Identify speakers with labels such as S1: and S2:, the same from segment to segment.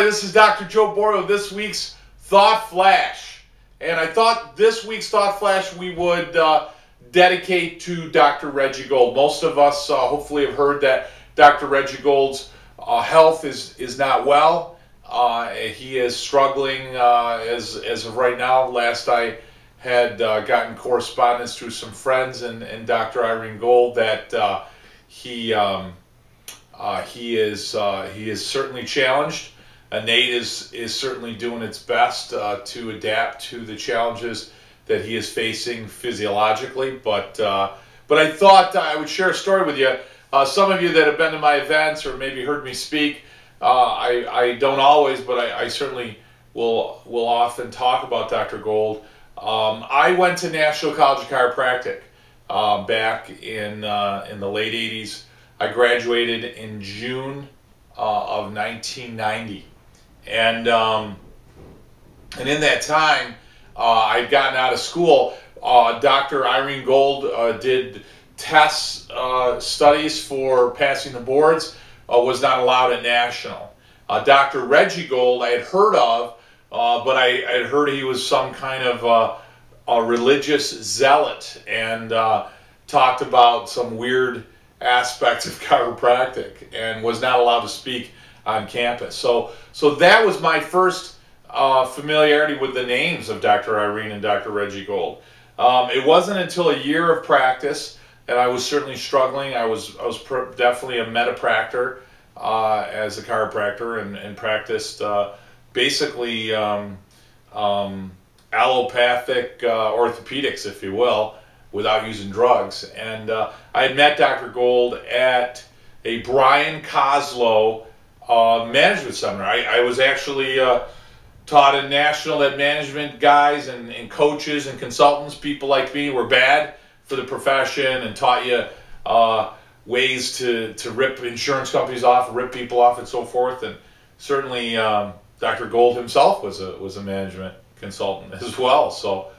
S1: this is Dr. Joe Borio, this week's Thought Flash. And I thought this week's Thought Flash we would dedicate to Dr. Reggie Gold. Most of us hopefully have heard that Dr. Reggie Gold's health is not well. He is struggling as of right now. Last I had gotten correspondence through some friends and Dr. Irene Gold that he is certainly challenged. Nate is certainly doing its best to adapt to the challenges that he is facing physiologically. But I thought I would share a story with you. Some of you that have been to my events or maybe heard me speak, I don't always, but I certainly will often talk about Dr. Gold. I went to National College of Chiropractic back in the late 80s. I graduated in June of 1990. And in that time, I'd gotten out of school. Dr. Irene Gold did tests, studies for passing the boards, was not allowed at National. Dr. Reggie Gold I had heard of, but I had heard he was some kind of a religious zealot and talked about some weird aspects of chiropractic and was not allowed to speak on campus. So that was my first familiarity with the names of Dr. Irene and Dr. Reggie Gold. It wasn't until a year of practice, and I was certainly struggling. I was definitely a metapractor as a chiropractor and practiced basically allopathic orthopedics, if you will, without using drugs. And I had met Dr. Gold at a Brian Koslow management seminar. I was actually taught in National that management guys and coaches and consultants, people like me, were bad for the profession and taught you ways to rip insurance companies off, rip people off, and so forth. And certainly Dr. Gold himself was a management consultant as well. So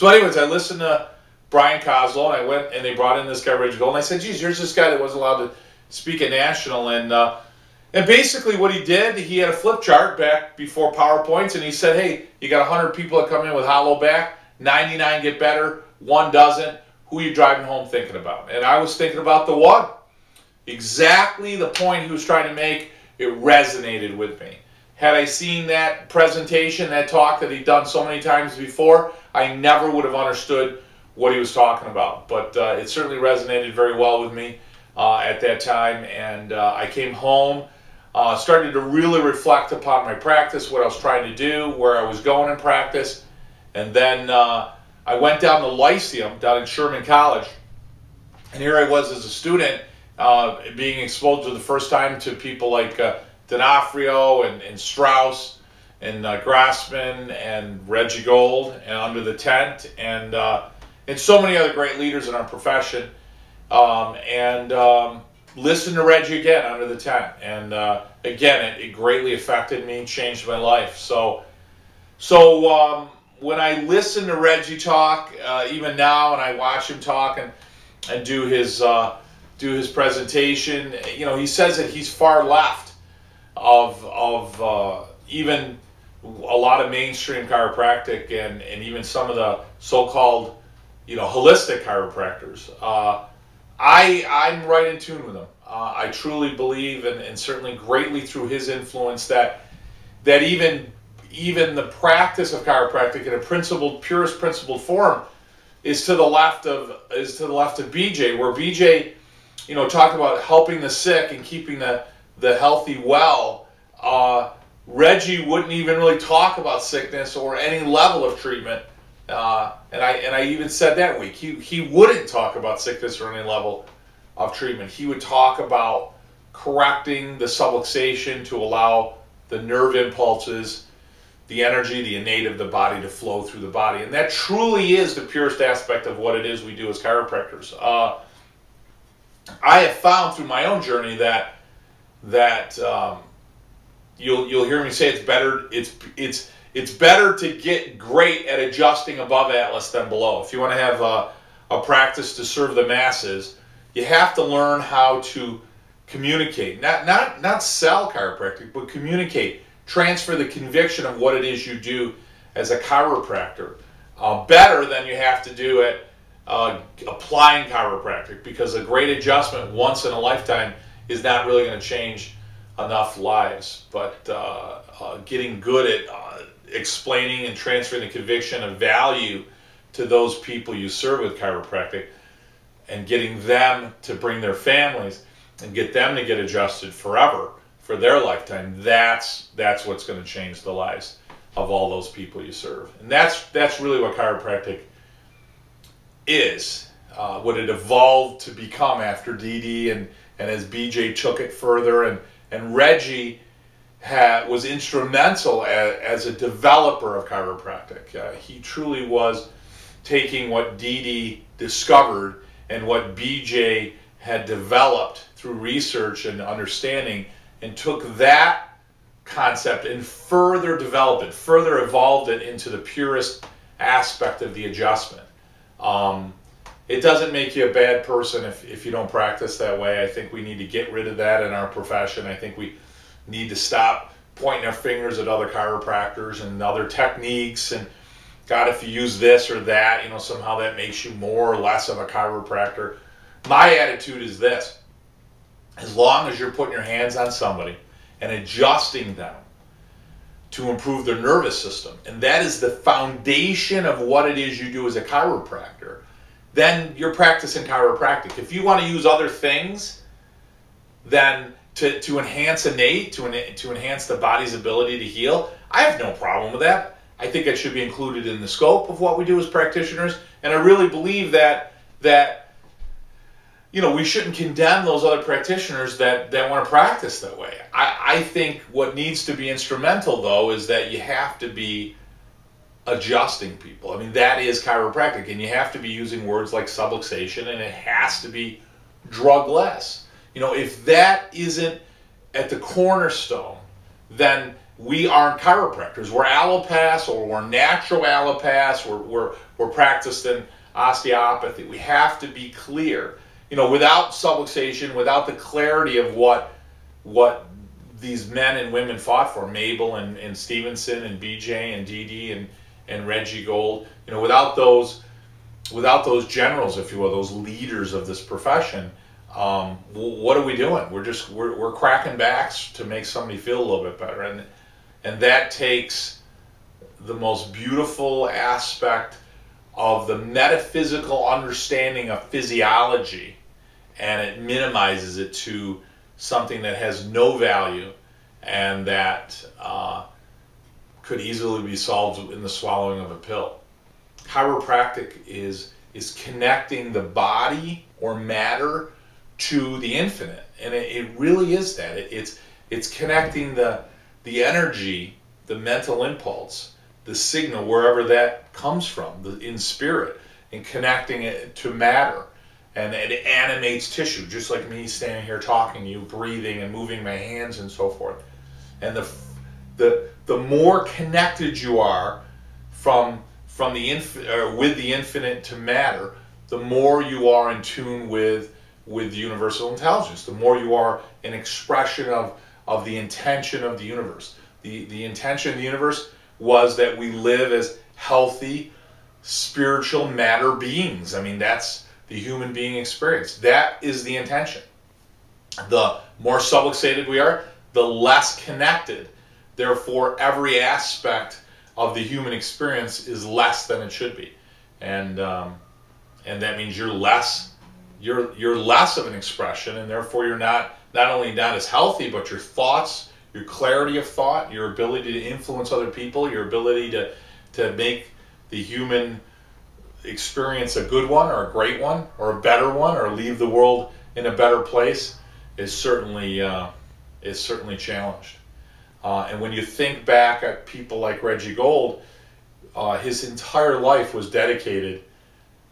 S1: anyways, I listened to Brian Koslow, and I went and they brought in this guy Reggie Gold, and I said, geez, here's this guy that wasn't allowed to speak at National. And basically what he did, he had a flip chart back before PowerPoints, and he said, hey, you got 100 people that come in with hollow back, 99 get better, 1 doesn't. Who are you driving home thinking about? And I was thinking about the one. Exactly the point he was trying to make, it resonated with me. Had I seen that presentation, that talk that he'd done so many times before, I never would have understood what he was talking about. But it certainly resonated very well with me at that time. And I came home, started to really reflect upon my practice, what I was trying to do, where I was going in practice. And then I went down to Lyceum, down in Sherman College. And here I was as a student being exposed for the first time to people like D'Onofrio and Strauss and Grassman and Reggie Gold and Under the Tent and so many other great leaders in our profession. Listen to Reggie again, Under the Tent. And again, it greatly affected me, changed my life. So when I listen to Reggie talk, even now, and I watch him talk and do his presentation, you know, he says that he's far left of even a lot of mainstream chiropractic and even some of the so-called, you know, holistic chiropractors. I'm right in tune with him. I truly believe, and certainly greatly through his influence, that even the practice of chiropractic in a purest principled form is to the left of BJ, where BJ, you know, talked about helping the sick and keeping the healthy well. Reggie wouldn't even really talk about sickness or any level of treatment. And I even said that week, he wouldn't talk about sickness or any level of treatment. He would talk about correcting the subluxation to allow the nerve impulses, the energy, the innate of the body to flow through the body. And that truly is the purest aspect of what it is we do as chiropractors. I have found through my own journey that you'll hear me say it's better to get great at adjusting above Atlas than below. If you want to have a practice to serve the masses, you have to learn how to communicate. Not sell chiropractic, but communicate transfer the conviction of what it is you do as a chiropractor better than you have to do at applying chiropractic, because a great adjustment once in a lifetime is not really going to change enough lives. But getting good at explaining and transferring the conviction of value to those people you serve with chiropractic, and getting them to bring their families and get them to get adjusted forever for their lifetime, that's what's going to change the lives of all those people you serve. And that's really what chiropractic is, what it evolved to become after DD, and as BJ took it further, and Reggie was instrumental as a developer of chiropractic. He truly was taking what DD discovered and what BJ had developed through research and understanding, and took that concept and further developed it, further evolved it into the purest aspect of the adjustment. It doesn't make you a bad person if you don't practice that way. I think we need to get rid of that in our profession. I think we need to stop pointing our fingers at other chiropractors and other techniques, and God, if you use this or that, somehow that makes you more or less of a chiropractor. My attitude is this: as long as you're putting your hands on somebody and adjusting them to improve their nervous system, and that is the foundation of what it is you do as a chiropractor, then you're practicing chiropractic. If you want to use other things then to enhance innate, to enhance the body's ability to heal, I have no problem with that. I think it should be included in the scope of what we do as practitioners, and I really believe that we shouldn't condemn those other practitioners that want to practice that way. I think what needs to be instrumental, though, is that you have to be adjusting people. I mean, that is chiropractic, and you have to be using words like subluxation, and it has to be drug-less. If that isn't at the cornerstone, then we aren't chiropractors. We're allopaths, or we're natural allopaths. We're practiced in osteopathy. We have to be clear. Without subluxation, without the clarity of what these men and women fought for, Mabel and Stevenson and BJ and DD and Reggie Gold, without those generals, if you will, those leaders of this profession, what are we doing? We're cracking backs to make somebody feel a little bit better, and that takes the most beautiful aspect of the metaphysical understanding of physiology, and it minimizes it to something that has no value and that could easily be solved in the swallowing of a pill. Chiropractic is connecting the body or matter to the infinite, and it really is that. It's connecting the energy, the mental impulse, the signal, wherever that comes from, in spirit, and connecting it to matter. And it animates tissue, just like me standing here talking to you, breathing and moving my hands and so forth. And the more connected you are with the infinite to matter, the more you are in tune with universal intelligence, the more you are an expression of the intention of the universe. The intention of the universe was that we live as healthy, spiritual matter beings. I mean, that's the human being experience. That is the intention. The more subluxated we are, the less connected. Therefore, every aspect of the human experience is less than it should be, and that means you're less of an expression, and therefore you're not only not as healthy, but your thoughts, your clarity of thought, your ability to influence other people, your ability to make the human experience a good one or a great one or a better one, or leave the world in a better place, is certainly challenged. And when you think back at people like Reggie Gold, his entire life was dedicated,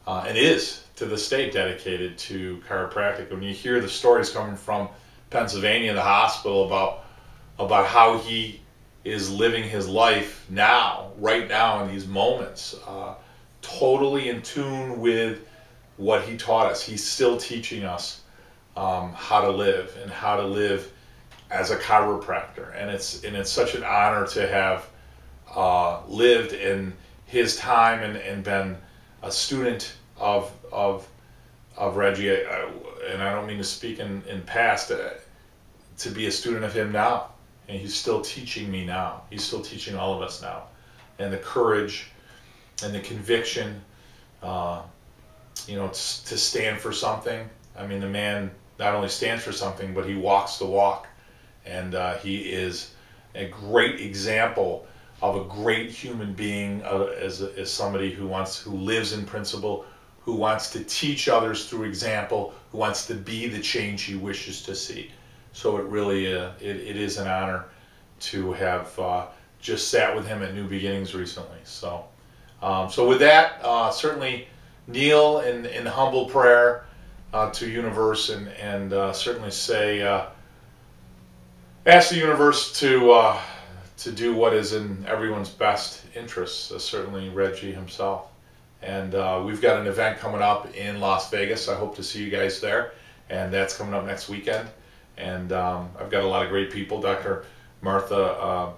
S1: and is to this day dedicated to chiropractic. When you hear the stories coming from Pennsylvania, the hospital, about how he is living his life now, right now, in these moments, totally in tune with what he taught us. He's still teaching us how to live, and how to live as a chiropractor, and it's such an honor to have lived in his time and been a student of Reggie, and I don't mean to speak in past, to be a student of him now, and he's still teaching me now. He's still teaching all of us now, and the courage and the conviction, you know, to stand for something. I mean, the man not only stands for something, but he walks the walk, and he is a great example of a great human being, as somebody who lives in principle, who wants to teach others through example, who wants to be the change he wishes to see. So it really it is an honor to have just sat with him at New Beginnings recently. So so with that, certainly kneel in humble prayer to universe, and certainly say, ask the universe to do what is in everyone's best interests, certainly Reggie himself. And we've got an event coming up in Las Vegas. I hope to see you guys there, and that's coming up next weekend. And I've got a lot of great people. Dr. Martha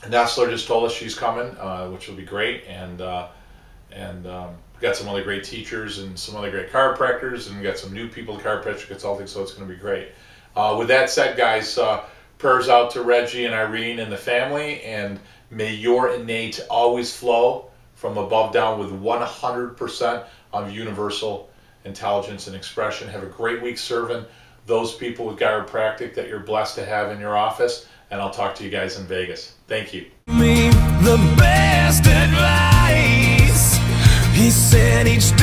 S1: Nestler just told us she's coming, which will be great. And we've got some other great teachers and some other great chiropractors, and we've got some new people to chiropractic consulting, so it's going to be great. With that said, guys, prayers out to Reggie and Irene and the family, and may your innate always flow from above down with 100% of universal intelligence and expression. Have a great week serving those people with chiropractic that you're blessed to have in your office, and I'll talk to you guys in Vegas. Thank you.
S2: Me the best advice. He said each day